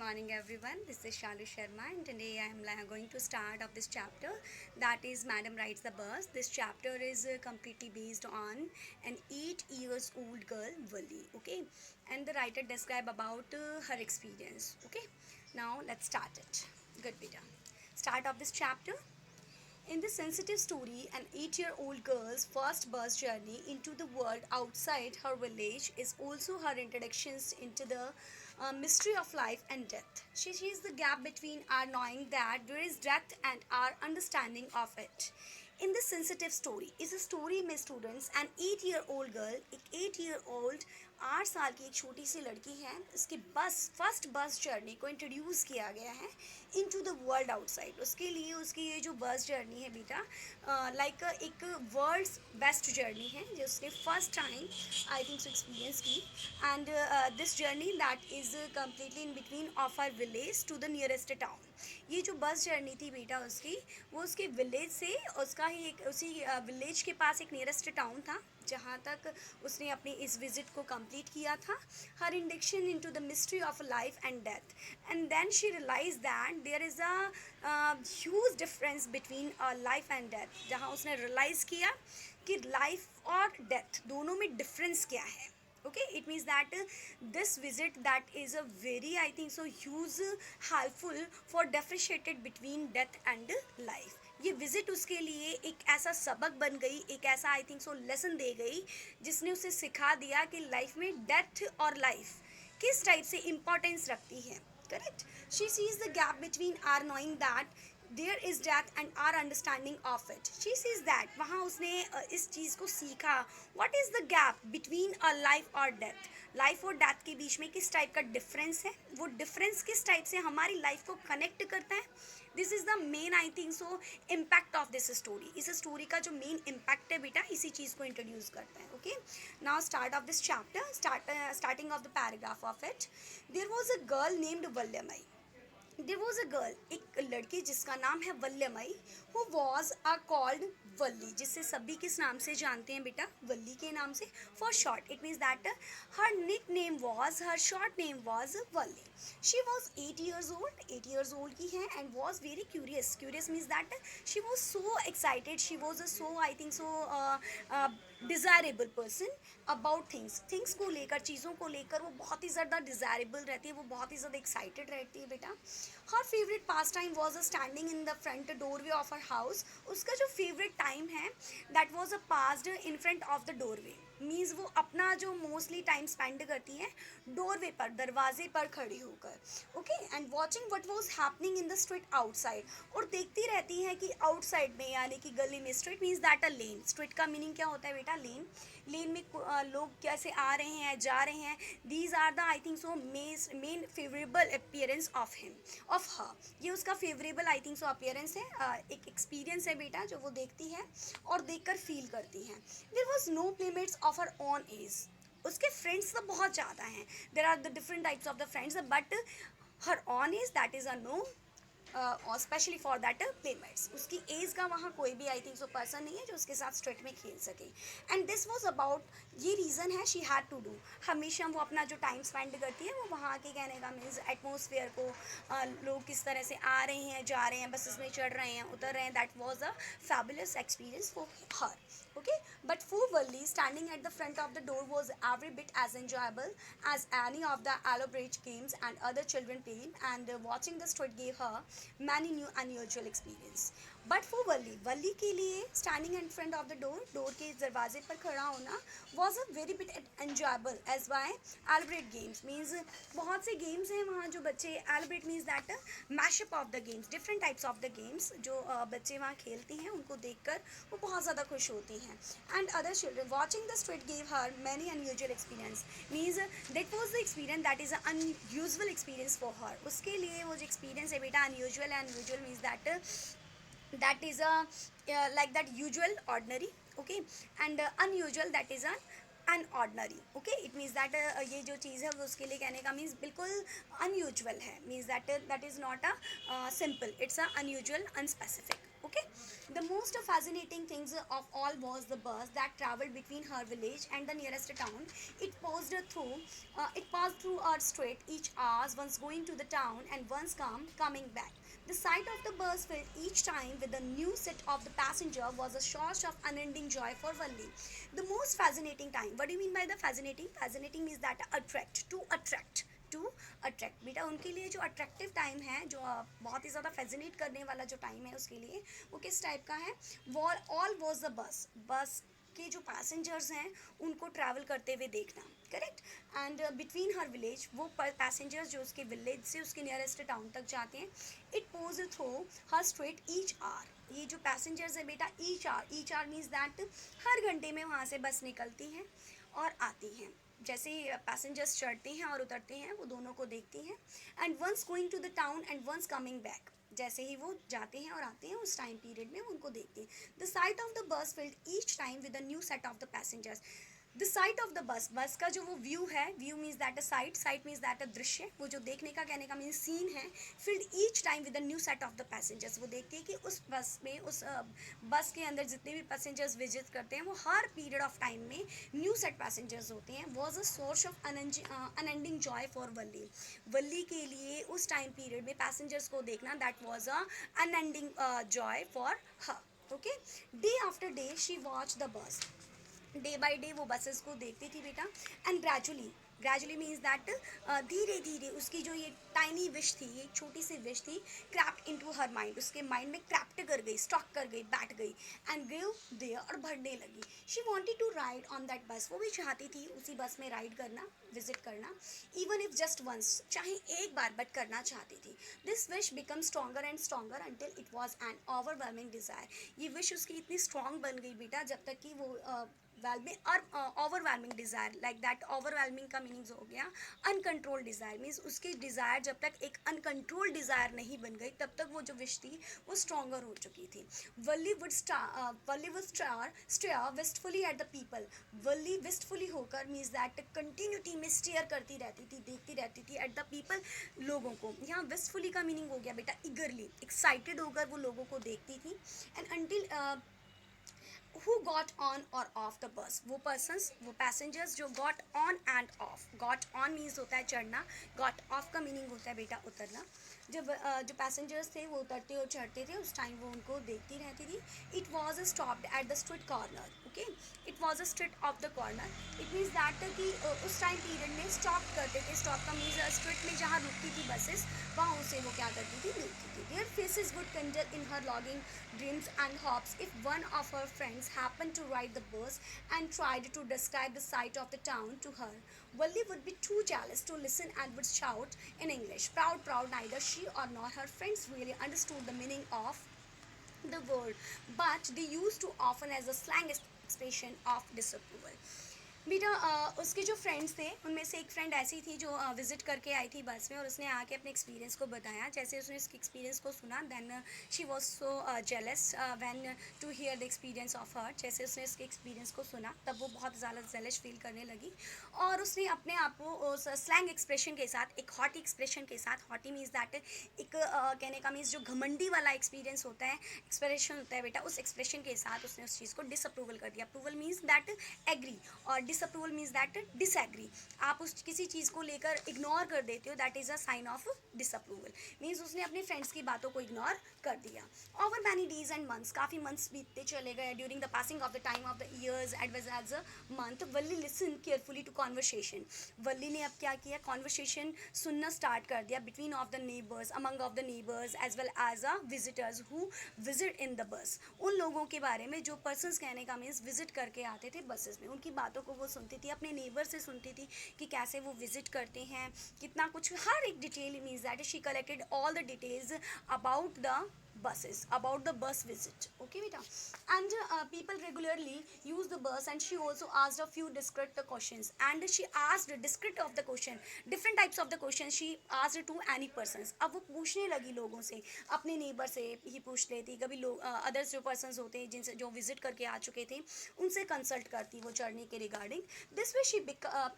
morning everyone. This is Shalu Sharma and today I am going to start of this chapter, that is Madam Rides the Bus. This chapter is completely based on an 8 years old girl Wali, okay? And the writer describe about her experience, okay? Now let's start it. Good beta. Start of this chapter. In this sensitive story, an 8-year-old girl's first bus journey into the world outside her village is also her introductions into the mystery of life and death. She sees the gap between our knowing that there is death and our understanding of it. In this sensitive story is a story में students an 8-year-old girl, एक 8-year-old 8 साल की एक छोटी सी लड़की है, इसकी first bus journey को इंट्रोड्यूस किया गया है इनटू द वर्ल्ड आउटसाइड. उसके लिए उसकी ये जो बस जर्नी है बेटा लाइक एक वर्ल्ड्स बेस्ट जर्नी है जो उसने first time I think so experience की. And this journey that is completely in between of our village to the nearest town. ये जो बस जर्नी थी बेटा उसकी, वो उसके विलेज से उसका ही एक उसी विलेज के पास एक नियरेस्ट टाउन था जहाँ तक उसने अपनी इस विज़िट को कंप्लीट किया था. Her induction into the mystery of life and death. And then she realise that there is a huge difference between life and death. जहाँ उसने रियलाइज़ किया कि लाइफ और डेथ दोनों में डिफरेंस क्या है. Okay, it means that this visit that is a very I think so huge helpful for differentiated between death and life. ये विज़िट उसके लिए एक ऐसा सबक बन गई, एक ऐसा आई थिंक सो लेसन दे गई जिसने उसे सिखा दिया कि लाइफ में डेथ और लाइफ किस टाइप से इम्पोर्टेंस रखती है. Correct. She sees the gap between our knowing that there is death and our understanding of it. She sees that वहाँ उसने इस चीज़ को सीखा. What is the gap between a life और डेथ. लाइफ और डेथ के बीच में किस टाइप का डिफरेंस है, वो डिफरेंस किस टाइप से हमारी लाइफ को कनेक्ट करता है. This is the main I think so impact of this story. इस स्टोरी का जो मेन इम्पैक्ट है बेटा इसी चीज़ को इंट्रोड्यूस करता है. Okay, now start of this chapter. Starting of the paragraph of it. There was a girl named Valliammai. There was a girl, एक लड़की जिसका नाम है Valliammai, who was a called Valli, जिससे सभी किस नाम से जानते हैं बेटा, वल्ली के नाम से. For short it means that her nick name was, her short name was Valli. She was 8 years old, 8 years old की है, and was very curious. Curious means that she was so excited, she was a so I think so desirable person about things को लेकर, चीज़ों को लेकर वो बहुत ही ज़्यादा डिज़ायरेबल रहती है, वो बहुत ही ज़्यादा एक्साइटेड रहती है बेटा. हर favourite pass time was a standing in the front doorway of her house. उसका जो फेवरेट टाइम है that was a passed in front of the doorway. Means वो अपना जो मोस्टली टाइम स्पेंड करती हैं डोरवे पर, दरवाजे पर खड़ी होकर. Okay, and watching what was happening in the street outside. और देखती रहती है कि आउटसाइड में यानी कि गली में, street means that a lane. Street का मीनिंग क्या होता है बेटा, लेन. लेन में लोग कैसे आ रहे हैं, जा रहे हैं. These are the I think so main favourable appearance of him, of her. ये उसका favourable I think so appearance है, एक एक्सपीरियंस है बेटा जो वो देखती है और देखकर फील करती हैं. There was no playmates of her own age. उसके फ्रेंड्स तो बहुत ज़्यादा हैं. There are the different types of the friends, but her own age that is a no, और स्पेशली फॉर दैट प्लेमेट्स. उसकी एज का वहाँ कोई भी आई थिंक सो पर्सन नहीं है जो उसके साथ स्ट्रीट में खेल सके. एंड दिस वॉज अबाउट, ये रीज़न है शी हैड टू डू. हमेशा वो अपना जो टाइम स्पेंड करती है वो वहाँ के कहने का मीन्स एटमोसफेयर को, लोग किस तरह से आ रहे हैं, जा रहे हैं, बसेस में चढ़ रहे हैं, उतर रहे हैं, that was a fabulous experience for her. Okay, but for Valli, standing at the front of the door was every bit as enjoyable as any of the elaborate games and other children played, and watching the street gave her many new unusual experience. But for Valli के लिए standing in front of the door, door के दरवाजे पर खड़ा होना was a very bit enjoyable as why elaborate games means बहुत से games हैं वहाँ जो बच्चे, elaborate means that mashup of the games, different types of the games जो बच्चे वहाँ खेलती हैं उनको देखकर वो बहुत ज़्यादा खुश होती हैं. And other children watching the street gave her many unusual experience means that was the experience that is an unusual experience for her. उसके लिए वो जो experience है बेटा unusual है. unusual means that is a like that usual, ordinary. Okay, and unusual that is an unordinary. Okay, it means that ये जो चीज़ है वो उसके लिए कहने का मीन्स बिल्कुल अनयूजुअल है. Means that is not a simple, it's a unusual, unspecific. Okay, Okay, the most fascinating things of all was the bus that traveled between her village and the nearest town. It passed through our street each hour, once going to the town and once coming back. The sight of the bus filled each time with a new set of the passenger was a source of unending joy for Valli. The most fascinating time. What do you mean by the fascinating? Fascinating means that to attract बेटा उनके लिए जो attractive time है जो बहुत ही ज़्यादा fascinate करने वाला जो टाइम है उसके लिए वो किस टाइप का है wall all was the bus के जो पैसेंजर्स हैं उनको ट्रैवल करते हुए देखना correct and between her village वो पैसेंजर्स जो उसके विलेज से उसके नियरेस्ट टाउन तक जाते हैं it pose through her street each hour ये जो पैसेंजर्स है बेटा ईच आर मीन्स दैट हर घंटे में वहाँ से बस निकलती हैं और आती हैं जैसे ही पैसेंजर्स चढ़ते हैं और उतरते हैं वो दोनों को देखती हैं and once going to the town and once coming back जैसे ही वो जाते हैं और आते हैं उस टाइम पीरियड में उनको देखते हैं the site of the bus field each time with a new set of the passengers the site of the bus का जो वो व्यू है view means that a site means that अ दृश्य वो जो देखने का कहने का मीन्स सीन है field each time with a new set of the passengers वो देखती है कि उस बस में उस बस के अंदर जितने भी पैसेंजर्स विजिट करते हैं वो हर पीरियड ऑफ टाइम में न्यू सेट पैसेंजर्स होते हैं was a source of unending joy for Valli के लिए उस टाइम पीरियड में पैसेंजर्स को देखना that was a unending joy for her okay day after day she watch the bus day by day वो buses को देखती थी बेटा एंड ग्रेजुअली मीन्स दैट धीरे धीरे उसकी जो ये टाइनी विश थी ये छोटी सी विश थी क्रैप्ट इनटू हर माइंड उसके माइंड में क्रैप्ट कर गई स्टॉक कर गई बैठ गई एंड ग्रेव देयर और बढ़ने लगी she wanted to ride on that bus वो भी चाहती थी उसी बस में राइड करना विजिट करना इवन इफ जस्ट वंस चाहे एक बार बट करना चाहती थी this wish become stronger and stronger until it was an overwhelming desire ये विश उसकी इतनी स्ट्रॉन्ग बन गई बेटा जब तक कि वो overwhelming desire like that overwhelming का मीनिंग हो गया अनकंट्रोल डिज़ायर मीन्स उसकी डिज़ायर जब तक एक अनकंट्रोल डिज़ायर नहीं बन गई तब तक वो जो विश थी वो स्ट्रॉन्गर हो चुकी थी Valli would stare wastefully at the people Valli wastefully होकर मीन्स दैट कंटिन्यूटी में स्टेयर करती रहती थी देखती रहती थी एट द पीपल लोगों को यहाँ वेस्टफुली का मीनिंग हो गया बेटा ईगरली एक्साइटेड होकर वो लोगों को देखती थी and until who got on or off the bus वो persons वो passengers जो got on and off got on means होता है चढ़ना got off का meaning होता है बेटा उतरना जब जो पैसेंजर्स थे वो उतरते और चढ़ते थे उस टाइम वो उनको देखती रहती थी it was stopped at the street corner okay it was a street of the corner it means that कि उस टाइम पीरियड में स्टॉप करते थे स्टॉप का मीन्स स्ट्रीट में जहाँ रुकती थी बसेस वहाँ उसे वो क्या करती थी देखती थी their faces would Kanjar in her logging dreams and hopes if one of her friends happened to ride the bus and tried to describe the sight of the town to her. Valli would be too jealous to listen and would shout in English, proud, neither she or nor her friends really understood the meaning of the word, but they used to often as a slang expression of disapproval. बेटा उसके जो friends थे उनमें से एक friend ऐसी थी जो विज़िट करके आई थी बस में और उसने आके अपने एक्सपीरियंस को बताया जैसे उसने इसके एक्सपीरियंस को सुना then she was so jealous when to hear the experience of her जैसे उसने इसके एक्सपीरियंस को सुना तब वो बहुत ज़्यादा जेलस फील करने लगी और उसने अपने आप को उस स्लैंग एक्सप्रेशन के साथ एक हॉटी एक्सप्रेशन के साथ हॉटी मीन्स दैट एक कहने का मीन्स जो घमंडी वाला एक्सपीरियंस होता है एक्सप्रेशन होता है बेटा उस एक्सप्रेशन के साथ उसने उस चीज़ को डिसअप्रूवल कर दिया अप्रूवल मीन्स दैट एग्री और डिसअप्रूवल मीन्स दैट डिसएग्री आप उस किसी चीज़ को लेकर इग्नोर कर देते हो that is a sign of disapproval means उसने अपने फ्रेंड्स की बातों को इग्नोर कर दिया over many days and months काफ़ी मंथ्स बीतते चले गए during the passing of the time of the years as a month Valli listen carefully to conversation Valli ने अब क्या किया कॉन्वर्सेशन सुनना स्टार्ट कर दिया between of the neighbours among of the neighbours as well as a visitors who visit in the bus उन लोगों के बारे में जो पर्सनस कहने का मीन्स विजिट करके आते थे बसेस में उनकी बातों को वो सुनती थी अपने नेबर से सुनती थी कि कैसे वो विजिट करते हैं कितना कुछ हर एक detail means that she collected all the details about the buses about the bus visit okay beta and people regularly use the bus and she also asked a few discrete questions and she asked discrete of the question different types of the questions she asked to any persons अब वो पूछने लगी लोगों से अपने neighbour से ही पूछ लेती कभी लोग अदर्स जो पर्सन्स होते हैं जिनसे जो विजिट करके आ चुके थे उनसे कंसल्ट करती वो जर्नी के regarding this way she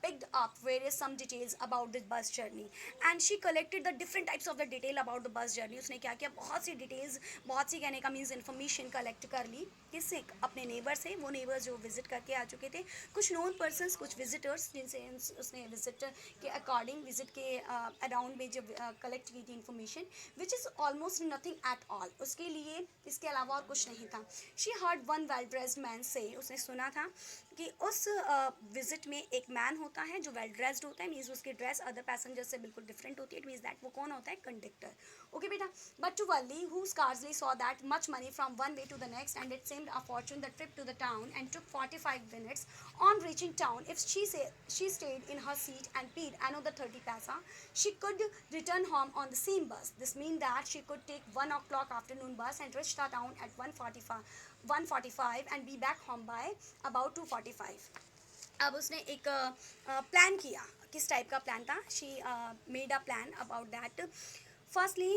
picked up various some details about the bus journey and she collected the different types of the detail about the bus journey उसने क्या किया बहुत सी डिटेल्स मीन्स बहुत सी कहने का मीन्स इन्फॉर्मेशन कलेक्ट कर ली किससे, अपने नेबर से। वो नेबर जो विजिट करके आ चुके थे, कुछ नोन पर्सनस, कुछ विजिटर्स जिनसे उसने विजिट के अकॉर्डिंग, विजिट के अराउंड में जब कलेक्ट की थी information, which is almost nothing at all. उसके लिए इसके अलावा और कुछ नहीं था। She heard one well dressed man से, उसने सुना था कि उस विजिट में एक मैन होता है जो वेल ड्रेस्ड होता है, मीन्स उसकी ड्रेस अदर पैसेंजर से बिल्कुल डिफरेंट होती है। इट मीन्स दैट वो कौन होता है, कंडक्टर। ओके बेटा, but to Valli who scarcely saw that much money from one way to the next, and it seemed a fortune, the trip to the town and took 45 minutes. On reaching town, if she stayed in her seat and paid another 30 paisa, she could return home on the same bus. This means that she could take 1 o'clock afternoon bus and reach the town at 1:45 and be back home by about 2:45. अब उसने एक plan किया। किस type का plan था? She made a plan about that. Firstly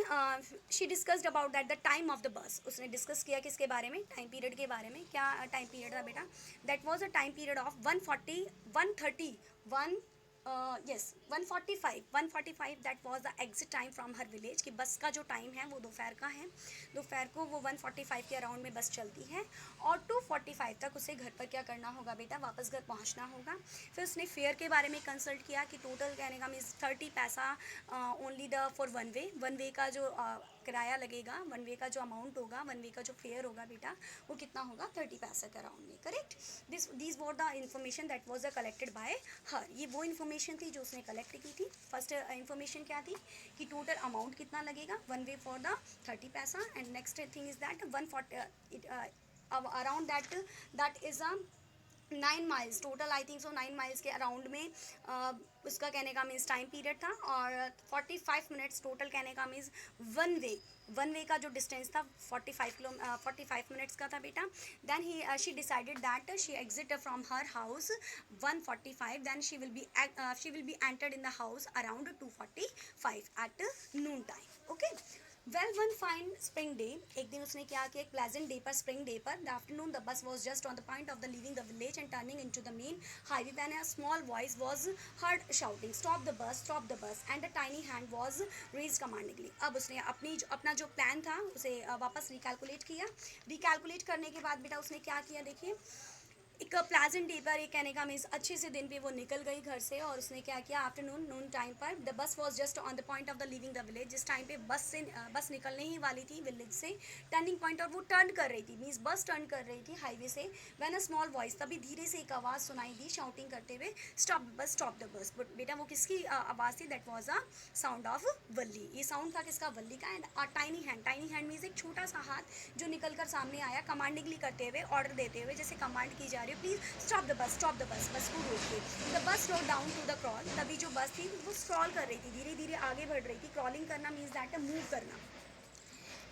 she discussed about that the time of the bus. उसने discuss किया किसके बारे में? टाइम पीरियड के बारे में। क्या टाइम पीरियड था बेटा? That was a time period of 145 that was the exit time from her village. कि बस का जो टाइम है वो दोपहर का है, दोपहर को वो 1:45 के अराउंड में बस चलती है, और 2:45 तक उसे घर पर क्या करना होगा बेटा? वापस घर पहुंचना होगा। फिर उसने फेयर के बारे में कंसल्ट किया कि टोटल कहने का मीन्स 30 पैसा only the for one way का जो किराया लगेगा, वन वे का जो अमाउंट होगा, वन वे का जो फेयर होगा बेटा, वो कितना होगा? 30 पैसे के अराउंड में। Correct? This war the information that was collected by हर। ये वो इन्फॉर्मेशन थी जो उसने कलेक्ट की थी। फर्स्ट इन्फॉर्मेशन क्या थी कि टोटल अमाउंट कितना लगेगा वन वे फॉर द 30 पैसा, and next thing is that 140 around that is a 9 miles total, I think so 9 miles के अराउंड में उसका कहने का मीन्स टाइम पीरियड था, और 45 मिनट्स टोटल कहने का मीन्स वन वे का जो डिस्टेंस था 45 मिनट्स का था बेटा। Then she decided that she exit from her house 1:45, then she will be entered in the house around 2:45 at noon time. Okay, well one fine spring day, एक दिन उसने क्या किया? एक प्लेजेंट डे पर, स्प्रिंग डे पर, the afternoon the bus was just on the point of the leaving the village and turning in to the main highway when a small voice was heard shouting stop the bus, and the tiny hand was raise commandingly. अब उसने अपना जो plan था उसे वापस recalculate किया। Recalculate करने के बाद बेटा उसने क्या किया? देखिए, एक प्लेजेंट डे पर, एक कहने का मीन्स अच्छे से दिन पे वो निकल गई घर से, और उसने क्या किया? आफ्टरनून नून टाइम पर, the bus was just on the point of the leaving the village. जिस टाइम पे बस निकलने ही वाली थी विलेज से, टर्निंग पॉइंट, और वो टर्न कर रही थी, मीन्स बस टर्न कर रही थी हाईवे से, व्हेन अ स्मॉल वॉइस, तभी धीरे से एक आवाज़ सुनाई दी शाउटिंग करते हुए, स्टॉप द बस। बट बेटा वो किसकी आवाज़ थी? That was a sound of Valli. ये साउंड था किसका? वल्ली का। एंड टाइनी हैंड मीन्स एक छोटा सा हाथ जो निकल कर सामने आया, कमांडिंगली करते हुए, ऑर्डर देते हुए, जैसे कमांड की जा रही है, प्लीज़ स्टॉप द बस, बस को रोक के। The bus slow down to the crawl, तभी जो बस थी वो स्क्रॉल कर रही थी, धीरे धीरे आगे बढ़ रही थी। क्रॉलिंग करना मीन्स दैट मूव करना।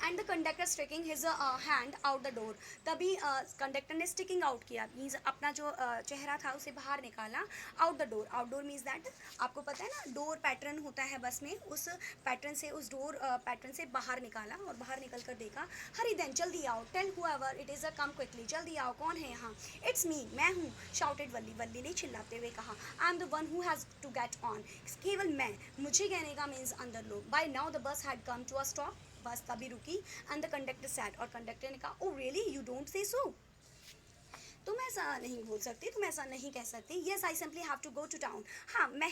And the conductor sticking his hand out the door, तभी कंडक्टर ने स्टिकिंग आउट किया, मीन्स अपना जो चेहरा था उसे बाहर निकाला। Out the door, outdoor means that आपको पता है ना, डोर पैटर्न होता है बस में, उस पैटर्न से, उस डोर पैटर्न से बाहर निकाला, और बाहर निकल कर देखा। हरी देन, जल्दी आओ, tell whoever it is a come quickly, जल्दी आओ, कौन है यहाँ? इट्स मी, मैं हूँ, शाउटेड वल्ली ने चिल्लाते हुए कहा। I am the one who has to get on, केवल मैं, मुझे कहने का मीन्स अंदर लो। By now the bus had come to a stop, bus तभी रुकी। एंड द कंडक्टर सैड, और कंडक्टर ने कहा, oh really, you don't say सो, तुम ऐसा नहीं बोल सकती, तुम ऐसा नहीं कह सकती। Yes I simply have to go to town, हाँ मैं